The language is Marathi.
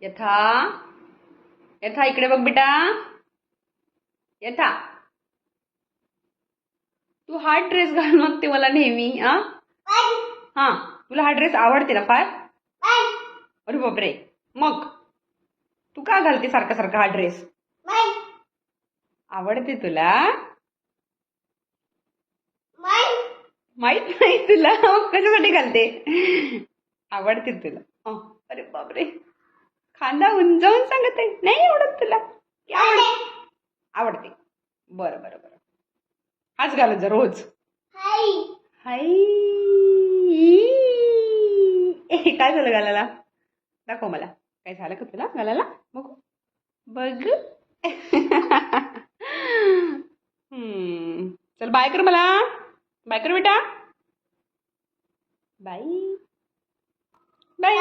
यथा यथा इकडे बघ बेटा. यथा तू हा ड्रेस घाल मागते मला नेहमी. हा तुला हा ड्रेस आवडते ना फार. अरे बापरे. मग तू का घालते सारखा सारखा हा ड्रेस. आवडते तुला. माहित नाही तुला. मग कशासाठी घालते. आवडते तुला. अरे बापरे. खांदा उंचावून सांगत आहे नाही आवडत तुला. आवडते. बरं बरं बरं. हाच घालत जा रोज. हाय काय झालं घालायला. दाखव मला काय झालं का तुला घालायला. बघू बघ. चल बाय कर मला. बाय कर बेटा. Bye bye.